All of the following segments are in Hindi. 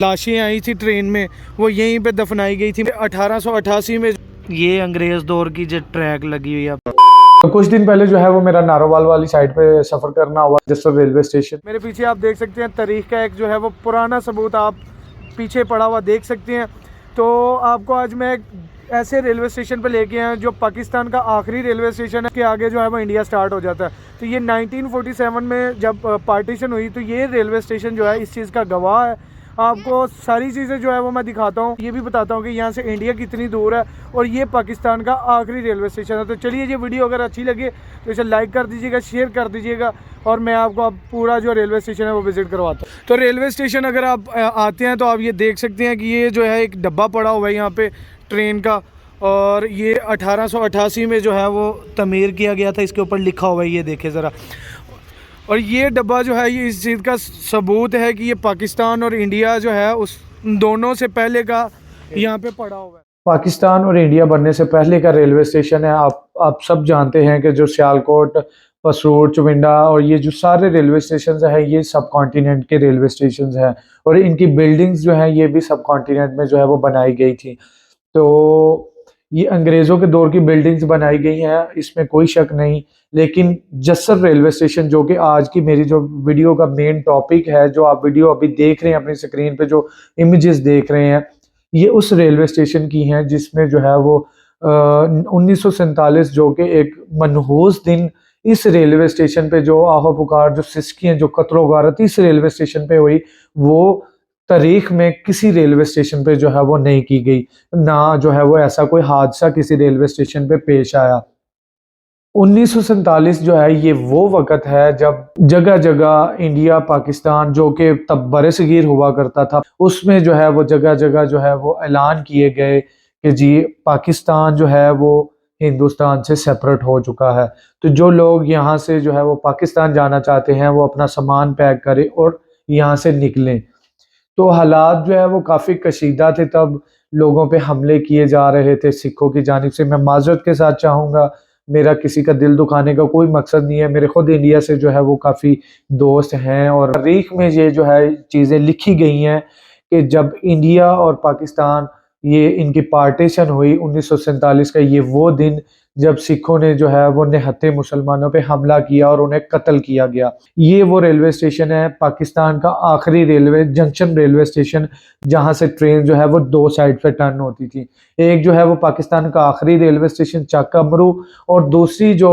लाशें आई थी ट्रेन में, वो यहीं पे दफनाई गई थी 1888 में। ये अंग्रेज़ दौर की जो ट्रैक लगी हुई है। तो कुछ दिन पहले जो है वो मेरा नारोवाल वाली साइड पे सफ़र करना हुआ, जसर रेलवे स्टेशन। मेरे पीछे आप देख सकते हैं तारीख का एक जो है वो पुराना सबूत आप पीछे पड़ा हुआ देख सकते हैं। तो आपको आज मैं ऐसे रेलवे स्टेशन पे लेके आया जो पाकिस्तान का आखिरी रेलवे स्टेशन है, के आगे जो है वो इंडिया स्टार्ट हो जाता है। तो ये 1947 में जब पार्टीशन हुई तो ये रेलवे स्टेशन जो है इस चीज़ का गवाह है। आपको सारी चीज़ें जो है वो मैं दिखाता हूँ, ये भी बताता हूँ कि यहाँ से इंडिया कितनी दूर है और ये पाकिस्तान का आखिरी रेलवे स्टेशन है। तो चलिए, ये वीडियो अगर अच्छी लगे तो इसे लाइक कर दीजिएगा, शेयर कर दीजिएगा और मैं आपको अब पूरा जो रेलवे स्टेशन है वो विज़िट करवाता हूँ। तो रेलवे स्टेशन अगर आप आते हैं तो आप ये देख सकते हैं कि ये जो है एक डब्बा पड़ा हुआ है यहाँ पे ट्रेन का, और ये 1888 में जो है वो तमीर किया गया था। इसके ऊपर लिखा हुआ है, ये देखे ज़रा। और ये डब्बा जो है ये इस चीज़ का सबूत है कि ये पाकिस्तान और इंडिया जो है उस दोनों से पहले का यहाँ पे पड़ा हुआ है। पाकिस्तान और इंडिया बनने से पहले का रेलवे स्टेशन है। आप सब जानते हैं कि जो सियालकोट, पसरूर, चुविंडा और ये जो सारे रेलवे स्टेशन हैं ये सब कॉन्टिनेंट के रेलवे स्टेशन हैं, और इनकी बिल्डिंग्स जो हैं ये भी सब कॉन्टिनेंट में जो है वो बनाई गई थी। तो ये अंग्रेज़ों के दौर की बिल्डिंग्स बनाई गई हैं, इसमें कोई शक नहीं। लेकिन जसर रेलवे स्टेशन, जो कि आज की मेरी जो वीडियो का मेन टॉपिक है, जो आप वीडियो अभी देख रहे हैं अपनी स्क्रीन पे, जो इमेजेस देख रहे हैं, ये उस रेलवे स्टेशन की हैं जिसमें जो है वो 1947 जो कि एक मनहूस दिन इस रेलवे स्टेशन पे जो आहो पुकार, जो सिसकियाँ, जो कत्लो गारत इस रेलवे स्टेशन पे हुई, वो तारीख में किसी रेलवे स्टेशन पे जो है वो नहीं की गई। ना जो है वो ऐसा कोई हादसा किसी रेलवे स्टेशन पे पेश आया। 1947 जो है ये वो वक़्त है जब जगह जगह इंडिया पाकिस्तान, जो कि तब बरसगीर हुआ करता था, उसमें जो है वो जगह जगह जो है वो ऐलान किए गए कि जी पाकिस्तान जो है वो हिंदुस्तान से सेपरेट हो चुका है। तो जो लोग यहाँ से जो है वो पाकिस्तान जाना चाहते हैं वो अपना सामान पैक करें और यहाँ से निकलें। तो हालात जो है वो काफ़ी कशीदा थे, तब लोगों पे हमले किए जा रहे थे सिखों की जानिब से। मैं माज़रत के साथ चाहूँगा, मेरा किसी का दिल दुखाने का कोई मकसद नहीं है। मेरे खुद इंडिया से जो है वो काफ़ी दोस्त हैं, और तारीख में ये जो है चीज़ें लिखी गई हैं कि जब इंडिया और पाकिस्तान ये इनकी पार्टीशन हुई 1947 का, ये वो दिन जब सिखों ने जो है वो निहत्थे मुसलमानों पे हमला किया और उन्हें कत्ल किया गया। ये वो रेलवे स्टेशन है, पाकिस्तान का आखिरी रेलवे जंक्शन रेलवे स्टेशन, जहाँ से ट्रेन जो है वो दो साइड पे टर्न होती थी। एक जो है वो पाकिस्तान का आखिरी रेलवे स्टेशन चक अमरू, और दूसरी जो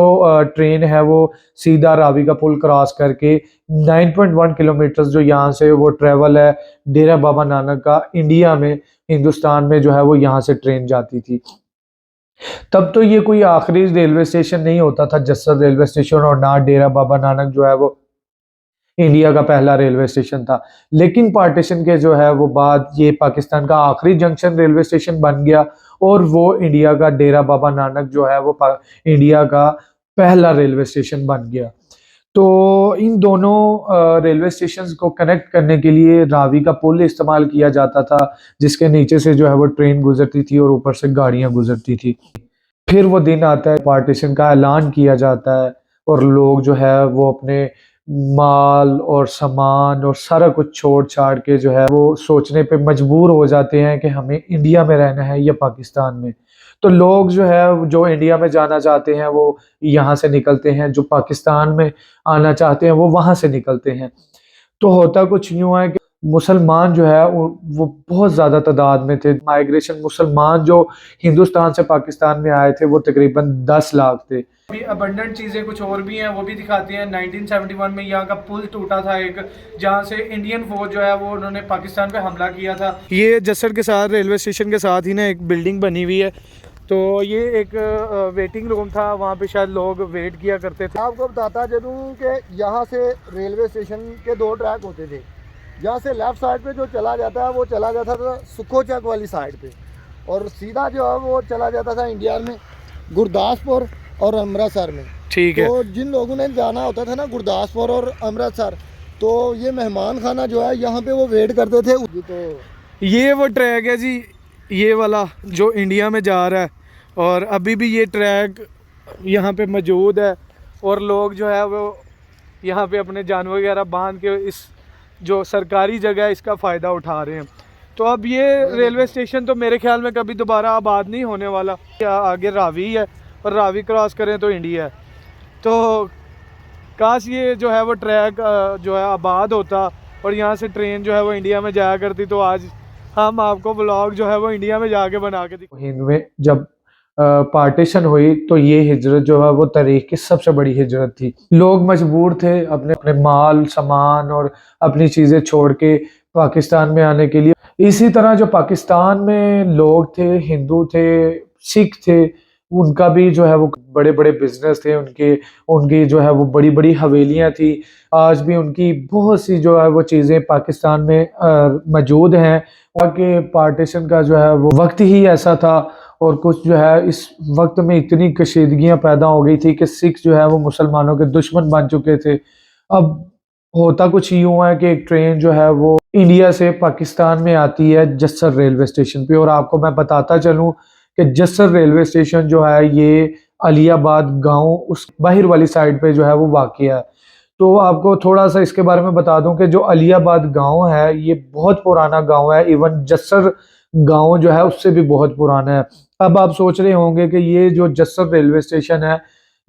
ट्रेन है वो सीधा रावी का पुल क्रॉस करके 9.1 किलोमीटर जो यहाँ से वो ट्रेवल है डेरा बाबा नानक का, इंडिया में, हिंदुस्तान में जो है वो यहाँ से ट्रेन जाती थी। तब तो ये कोई आखिरी रेलवे स्टेशन नहीं होता था जसर रेलवे स्टेशन, और ना डेरा बाबा नानक जो है वो इंडिया का पहला रेलवे स्टेशन था। लेकिन पार्टीशन के जो है वो बाद ये पाकिस्तान का आखिरी जंक्शन रेलवे स्टेशन बन गया, और वो इंडिया का डेरा बाबा नानक जो है वो इंडिया का पहला रेलवे स्टेशन बन गया। तो इन दोनों रेलवे स्टेशंस को कनेक्ट करने के लिए रावी का पुल इस्तेमाल किया जाता था, जिसके नीचे से जो है वो ट्रेन गुजरती थी और ऊपर से गाड़ियां गुजरती थी। फिर वो दिन आता है, पार्टीशन का ऐलान किया जाता है, और लोग जो है वो अपने माल और सामान और सारा कुछ छोड़ छाड़ के जो है वो सोचने पे मजबूर हो जाते हैं कि हमें इंडिया में रहना है या पाकिस्तान में। तो लोग जो है जो इंडिया में जाना चाहते हैं वो यहाँ से निकलते हैं, जो पाकिस्तान में आना चाहते हैं वो वहाँ से निकलते हैं। तो होता कुछ यूँ है कि मुसलमान जो है वो बहुत ज़्यादा तादाद में थे। माइग्रेशन मुसलमान जो हिंदुस्तान से पाकिस्तान में आए थे वो तकरीबन 10 लाख थे। अभी अबंडेंट चीज़ें कुछ और भी हैं, वो भी दिखाते हैं। 1971 में यहाँ का पुल टूटा था एक, जहाँ से इंडियन फौज जो है वो उन्होंने पाकिस्तान पे हमला किया था। ये जसर के साथ रेलवे स्टेशन के साथ ही ना एक बिल्डिंग बनी हुई है, तो ये एक वेटिंग रूम था, वहाँ पे शायद लोग वेट किया करते थे। आपको बताता चलूँ कि यहाँ से रेलवे स्टेशन के दो ट्रैक होते थे। यहाँ से लेफ़्ट साइड पे जो चला जाता है वो चला जाता था सुखोचक वाली साइड पे, और सीधा जो है वो चला जाता था इंडिया में गुरदासपुर और अमृतसर में। ठीक है। तो जिन लोगों ने जाना होता था ना गुरदासपुर और अमृतसर, तो ये मेहमान खाना जो है यहाँ पे वो वेट करते थे। तो ये वो ट्रैक है जी, ये वाला जो इंडिया में जा रहा है, और अभी भी ये ट्रैक यहाँ पे मौजूद है, और लोग जो है वो यहाँ पे अपने जानवर वगैरह बांध के इस जो सरकारी जगह है इसका फ़ायदा उठा रहे हैं। तो अब ये रेलवे स्टेशन तो मेरे ख्याल में कभी दोबारा आबाद नहीं होने वाला। आगे रावी है और रावी क्रॉस करें तो इंडिया है। तो काश ये जो है वो ट्रैक जो है आबाद होता और यहाँ से ट्रेन जो है वो इंडिया में जाया करती, तो आज हम आपको ब्लॉग जो है वो इंडिया में जाके बना के हिंद में जब पार्टीशन हुई तो ये हिजरत जो है वो तारीख की सबसे बड़ी हिजरत थी। लोग मजबूर थे अपने अपने माल सामान और अपनी चीज़ें छोड़ के पाकिस्तान में आने के लिए। इसी तरह जो पाकिस्तान में लोग थे, हिंदू थे, सिख थे, उनका भी जो है वो बड़े बड़े बिजनेस थे, उनकी जो है वो बड़ी बड़ी हवेलियां थी। आज भी उनकी बहुत सी जो है वो चीज़ें पाकिस्तान में मौजूद हैं। के पार्टीशन का जो है वो वक्त ही ऐसा था और कुछ जो है इस वक्त में इतनी कशीदगियां पैदा हो गई थी कि सिख जो है वो मुसलमानों के दुश्मन बन चुके थे। अब होता कुछ यूं है कि एक ट्रेन जो है वो इंडिया से पाकिस्तान में आती है जस्सर रेलवे स्टेशन पे, और आपको मैं बताता चलूं कि जस्सर रेलवे स्टेशन जो है ये अलियाबाद गांव उस बाहर वाली साइड पे जो है वो वाक़या है। तो आपको थोड़ा सा इसके बारे में बता दूं कि जो अलियाबाद गांव है ये बहुत पुराना गांव है। इवन जस्सर गांव जो है उससे भी बहुत पुराना है। अब आप सोच रहे होंगे कि ये जो जस्सर रेलवे स्टेशन है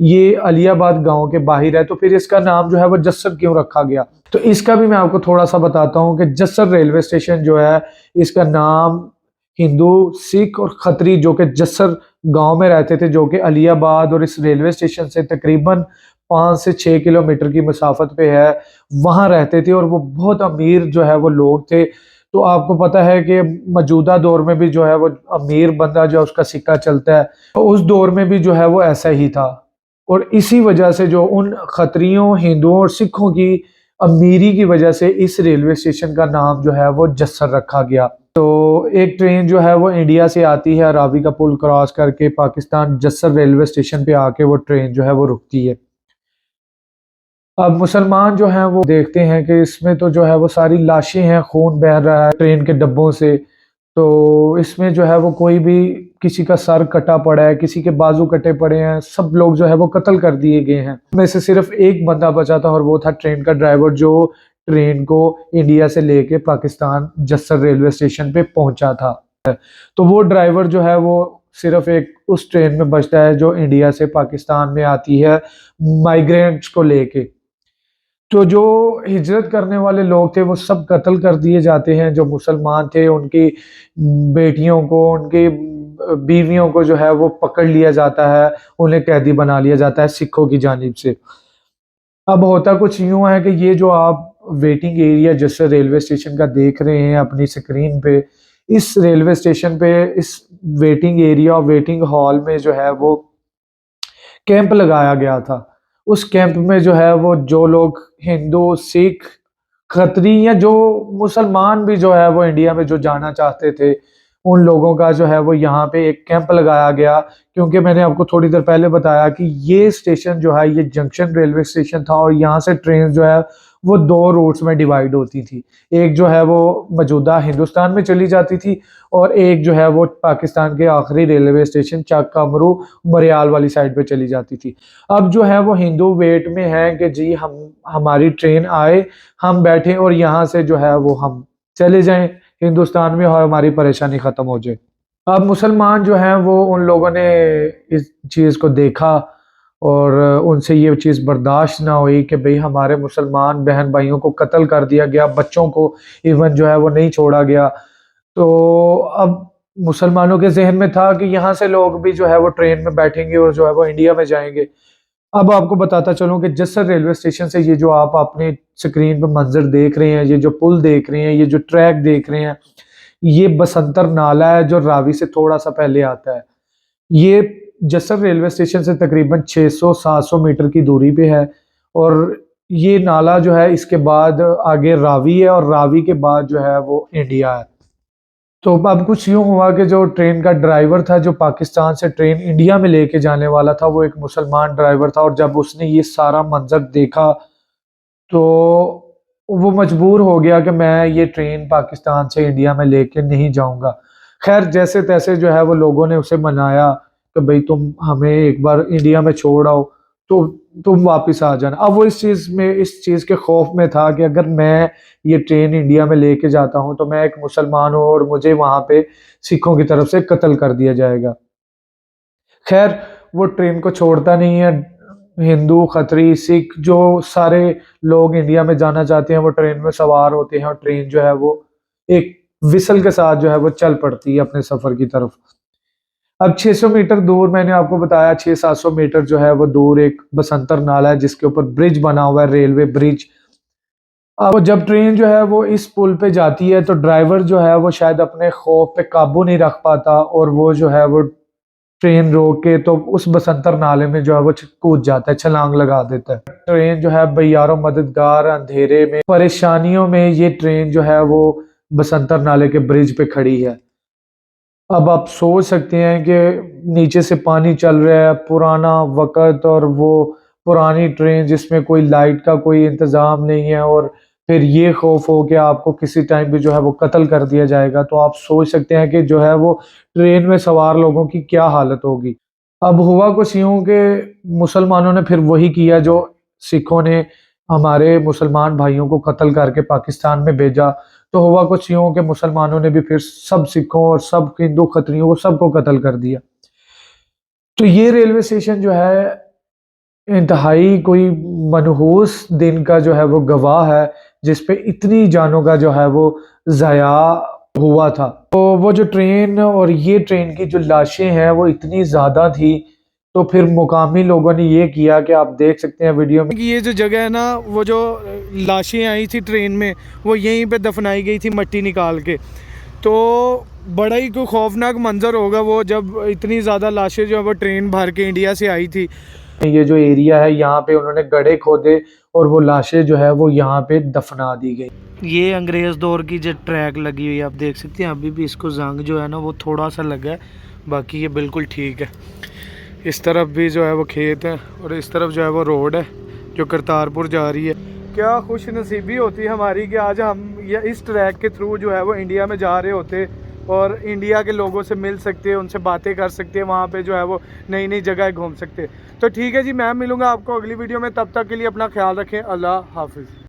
ये अलियाबाद गांव के बाहर है, तो फिर इसका नाम जो है वो जस्सर क्यों रखा गया? तो इसका भी मैं आपको थोड़ा सा बताता हूँ कि जस्सर रेलवे स्टेशन जो है इसका नाम हिंदू, सिख और खत्री जो कि जस्सर गांव में रहते थे, जो कि अलियाबाद और इस रेलवे स्टेशन से तकरीबन 5 से 6 किलोमीटर की मसाफत पे है, वहां रहते थे और वो बहुत अमीर जो है वो लोग थे। तो आपको पता है कि मौजूदा दौर में भी जो है वो अमीर बंदा जो है उसका सिक्का चलता है, तो उस दौर में भी जो है वो ऐसा ही था। और इसी वजह से जो उन खत्रियों, हिंदुओं और सिखों की अमीरी की वजह से इस रेलवे स्टेशन का नाम जो है वो जस्सर रखा गया। तो एक ट्रेन जो है वो इंडिया से आती है, रावी का पुल क्रॉस करके पाकिस्तान जस्सर रेलवे स्टेशन पे आके वो ट्रेन जो है वो रुकती है। अब मुसलमान जो हैं वो देखते हैं कि इसमें तो जो है वो सारी लाशें हैं, खून बह रहा है ट्रेन के डब्बों से। तो इसमें जो है वो कोई भी, किसी का सर कटा पड़ा है, किसी के बाजू कटे पड़े हैं, सब लोग जो है वो कत्ल कर दिए गए हैं। में से सिर्फ एक बंदा बचा था और वो था ट्रेन का ड्राइवर, जो ट्रेन को इंडिया से लेके पाकिस्तान जस्सर रेलवे स्टेशन पे पहुंचा था। तो वो ड्राइवर जो है वो सिर्फ एक उस ट्रेन में बचता है जो इंडिया से पाकिस्तान में आती है माइग्रेंट्स को लेके। तो जो हिजरत करने वाले लोग थे वो सब कत्ल कर दिए जाते हैं। जो मुसलमान थे उनकी बेटियों को, उनकी बीवियों को जो है वो पकड़ लिया जाता है, उन्हें कैदी बना लिया जाता है सिखों की जानिब से। अब होता कुछ यूं है कि ये जो आप वेटिंग एरिया जैसे रेलवे स्टेशन का देख रहे हैं अपनी स्क्रीन पे, इस रेलवे स्टेशन पे इस वेटिंग एरिया और वेटिंग हॉल में जो है वो कैंप लगाया गया था। उस कैंप में जो है वो जो लोग हिंदू, सिख, खत्री या जो मुसलमान भी जो है वो इंडिया में जो जाना चाहते थे, उन लोगों का जो है वो यहाँ पे एक कैंप लगाया गया। क्योंकि मैंने आपको थोड़ी देर पहले बताया कि ये स्टेशन जो है ये जंक्शन रेलवे स्टेशन था और यहाँ से ट्रेन जो है वो 2 रूट्स में डिवाइड होती थी। एक जो है वो मौजूदा हिंदुस्तान में चली जाती थी और एक जो है वो पाकिस्तान के आखिरी रेलवे स्टेशन चक कामरू मरियाल वाली साइड पे चली जाती थी। अब जो है वो हिंदू वेट में है कि जी हमारी ट्रेन आए, हम बैठे और यहाँ से जो है वो हम चले जाएं हिंदुस्तान में और हमारी परेशानी ख़त्म हो जाए। अब मुसलमान जो हैं वो, उन लोगों ने इस चीज़ को देखा और उनसे ये चीज़ बर्दाश्त ना हुई कि भाई हमारे मुसलमान बहन भाइयों को कत्ल कर दिया गया, बच्चों को इवन जो है वो नहीं छोड़ा गया। तो अब मुसलमानों के जहन में था कि यहाँ से लोग भी जो है वो ट्रेन में बैठेंगे और जो है वो इंडिया में जाएंगे। अब आपको बताता चलूं कि जस्सर रेलवे स्टेशन से ये जो आप अपने स्क्रीन पर मंजर देख रहे हैं, ये जो पुल देख रहे हैं, ये जो ट्रैक देख रहे हैं, ये बसंतर नाला है जो रावी से थोड़ा सा पहले आता है। ये जस्सर रेलवे स्टेशन से तकरीबन 600-700 मीटर की दूरी पे है और ये नाला जो है इसके बाद आगे रावी है और रावी के बाद जो है वो इंडिया है। तो अब कुछ यूं हुआ कि जो ट्रेन का ड्राइवर था, जो पाकिस्तान से ट्रेन इंडिया में लेके जाने वाला था, वो एक मुसलमान ड्राइवर था और जब उसने ये सारा मंजर देखा तो वो मजबूर हो गया कि मैं ये ट्रेन पाकिस्तान से इंडिया में लेके नहीं जाऊंगा। खैर जैसे तैसे जो है वो लोगों ने उसे मनाया कि भाई तुम हमें एक बार इंडिया में छोड़ आओ। तो तुम वापस आ जाना। अब वो इस चीज़ के खौफ में था कि अगर मैं ये ट्रेन इंडिया में लेके जाता हूँ तो मैं एक मुसलमान हूँ और मुझे वहाँ पे सिखों की तरफ से कत्ल कर दिया जाएगा। खैर वो ट्रेन को छोड़ता नहीं है। हिंदू, खत्री, सिख जो सारे लोग इंडिया में जाना चाहते हैं वो ट्रेन में सवार होते हैं और ट्रेन जो है वो एक विसल के साथ जो है वो चल पड़ती है अपने सफर की तरफ। अब 600 मीटर दूर मैंने आपको बताया, 600-700 मीटर जो है वो दूर एक बसंतर नाला है जिसके ऊपर ब्रिज बना हुआ है, रेलवे ब्रिज। अब जब ट्रेन जो है वो इस पुल पे जाती है तो ड्राइवर जो है वो शायद अपने खौफ पे काबू नहीं रख पाता और वो जो है वो ट्रेन रोक के तो उस बसंतर नाले में जो है वो कूद जाता है, छलांग लगा देता है। ट्रेन जो है बेयारो मददगार अंधेरे में परेशानियों में ये ट्रेन जो है वो बसंतर नाले के ब्रिज पे खड़ी है। अब आप सोच सकते हैं कि नीचे से पानी चल रहा है, पुराना वक़्त और वो पुरानी ट्रेन जिसमें कोई लाइट का कोई इंतज़ाम नहीं है और फिर ये खौफ हो कि आपको किसी टाइम भी जो है वो कत्ल कर दिया जाएगा, तो आप सोच सकते हैं कि जो है वो ट्रेन में सवार लोगों की क्या हालत होगी। अब हुआ कुछ यूँ कि मुसलमानों ने फिर वही किया जो सिखों ने हमारे मुसलमान भाइयों को कत्ल करके पाकिस्तान में भेजा। तो हुआ कुछ यूँ कि मुसलमानों ने भी फिर सब सिखों और सब हिंदू खत्रियों को सबको कत्ल कर दिया। तो ये रेलवे स्टेशन जो है इंतहाई कोई मनहूस दिन का जो है वो गवाह है जिस पे इतनी जानों का जो है वो ज़ाया हुआ था। तो वो जो ट्रेन और ये ट्रेन की जो लाशें हैं वो इतनी ज़्यादा थी, तो फिर मुकामी लोगों ने ये किया कि आप देख सकते हैं वीडियो में कि ये जो जगह है ना, वो जो लाशें आई थी ट्रेन में वो यहीं पे दफनाई गई थी मट्टी निकाल के। तो बड़ा ही कोई खौफनाक मंजर होगा वो जब इतनी ज़्यादा लाशें जो है वो ट्रेन भर के इंडिया से आई थी। ये जो एरिया है यहाँ पे उन्होंने गड्ढे खोदे और वो लाशें जो है वो यहाँ पे दफना दी गई। ये अंग्रेज़ दौर की जो ट्रैक लगी हुई है, आप देख सकते हैं अभी भी इसको जंग जो है ना वो थोड़ा सा लगा है, बाकी ये बिल्कुल ठीक है। इस तरफ भी जो है वो खेत है और इस तरफ जो है वो रोड है जो करतारपुर जा रही है। क्या खुश नसीबी होती है हमारी कि आज हम ये इस ट्रैक के थ्रू जो है वो इंडिया में जा रहे होते और इंडिया के लोगों से मिल सकते हैं, उनसे बातें कर सकते हैं, वहाँ पे जो है वो नई नई जगह घूम सकते हैं। तो ठीक है जी, मैं मिलूँगा आपको अगली वीडियो में, तब तक के लिए अपना ख्याल रखें। अल्लाह हाफिज़।